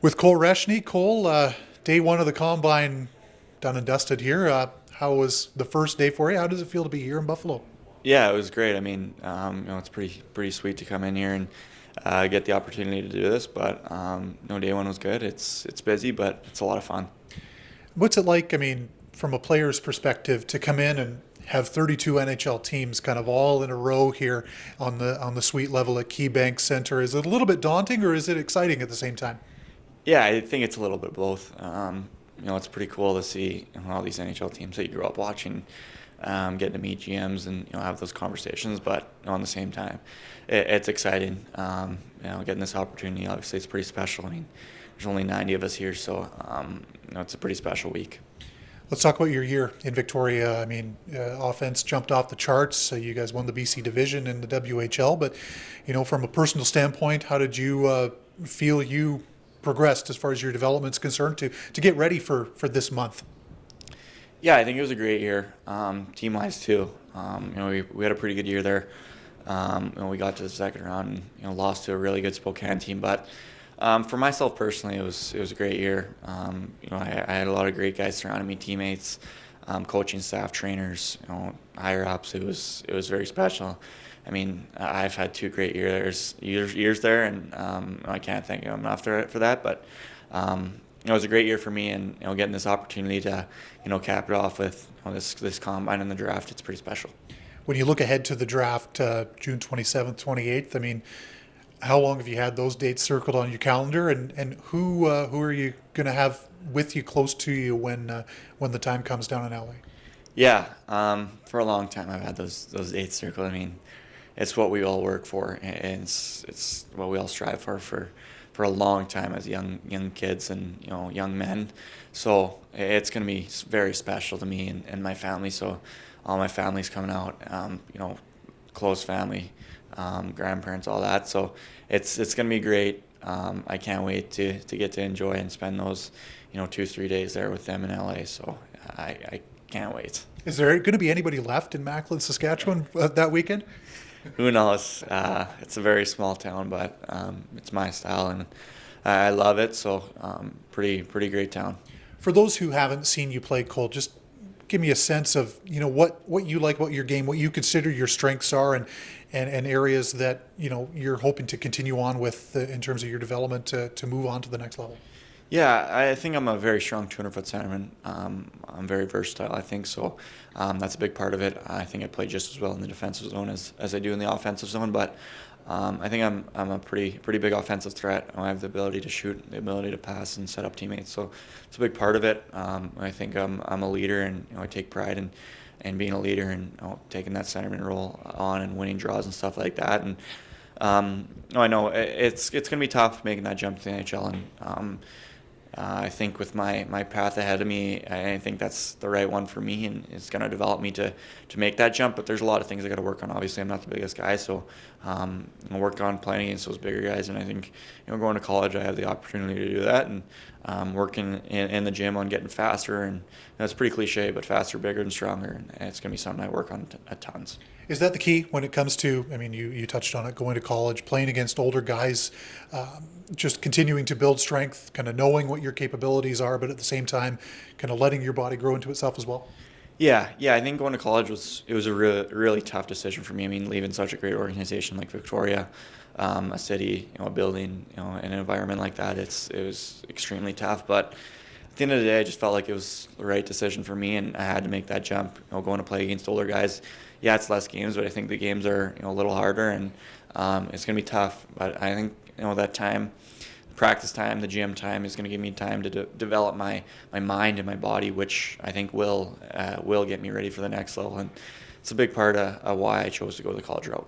With Cole Reschny. Cole, day one of the combine done and dusted here. How was the first day for you? How does it feel to be here in Buffalo? Yeah, it was great. I mean, it's pretty sweet to come in here and get the opportunity to do this. But day one was good. It's busy, but it's a lot of fun. What's it like, I mean, from a player's perspective, to come in and have 32 NHL teams kind of all in a row here on the suite level at KeyBank Center? Is it a little bit daunting or is it exciting at the same time? Yeah, I think it's a little bit of both. It's pretty cool to see all these NHL teams that you grew up watching, getting to meet GMs and have those conversations. But at the same time, it's exciting. Getting this opportunity, obviously, it's pretty special. I mean, there's only 90 of us here, so it's a pretty special week. Let's talk about your year in Victoria. I mean, offense jumped off the charts. You guys won the BC division in the WHL, but from a personal standpoint, how did you feel you progressed as far as your development's concerned to get ready for this month? Yeah, I think it was a great year, team wise too. We had a pretty good year there. We got to the second round and lost to a really good Spokane team, but for myself personally, it was a great year. I had a lot of great guys surrounding me, teammates, coaching staff, trainers, higher ups. It was very special. I mean, I've had two great years there, and I can't thank them enough for that. But it was a great year for me, and getting this opportunity to cap it off with this combine and the draft, it's pretty special. When you look ahead to the draft, June 27th, 28th, I mean, how long have you had those dates circled on your calendar, and who are you going to have with you, close to you, when the time comes down in LA? Yeah, for a long time I've had those dates circled. I mean, it's what we all work for, and it's what we all strive for a long time as young kids and young men. So it's going to be very special to me and my family. So all my family's coming out, close family, grandparents, all that. So it's going to be great. I can't wait to get to enjoy and spend those 2-3 days there with them in LA. So I can't wait. Is there going to be anybody left in Macklin, Saskatchewan that weekend? Who knows? It's a very small town, but it's my style and I love it. So pretty great town. For those who haven't seen you play, Cole, just give me a sense of what you like about your game, what you consider your strengths are, and areas that you're hoping to continue on with in terms of your development to move on to the next level. Yeah, I think I'm a very strong 200-foot centerman. I'm very versatile, I think, so that's a big part of it. I think I play just as well in the defensive zone as I do in the offensive zone, but I think I'm a pretty big offensive threat. I have the ability to shoot, the ability to pass and set up teammates, so it's a big part of it. I think I'm a leader, and I take pride in being a leader and taking that centerman role on and winning draws and stuff like that. And I know it's going to be tough making that jump to the NHL, and I think with my path ahead of me, I think that's the right one for me, and it's going to develop me to make that jump. But there's a lot of things I got to work on. Obviously, I'm not the biggest guy, so I'll work on playing against those bigger guys. And I think going to college, I have the opportunity to do that, and working in the gym on getting faster. And that's pretty cliche, but faster, bigger, and stronger. And it's going to be something I work on at tons. Is that the key when it comes to, I mean, you touched on it, going to college, playing against older guys, just continuing to build strength, kind of knowing what your capabilities are, but at the same time, kind of letting your body grow into itself as well? Yeah. I think going to college was a really tough decision for me. I mean, leaving such a great organization like Victoria, a city, a building, an environment like that, it was extremely tough. But at the end of the day, I just felt like it was the right decision for me, and I had to make that jump. Going to play against older guys, yeah, it's less games, but I think the games are a little harder, and it's going to be tough. But I think that time, the practice time, the gym time is going to give me time to develop my mind and my body, which I think will get me ready for the next level. And it's a big part of why I chose to go the college route.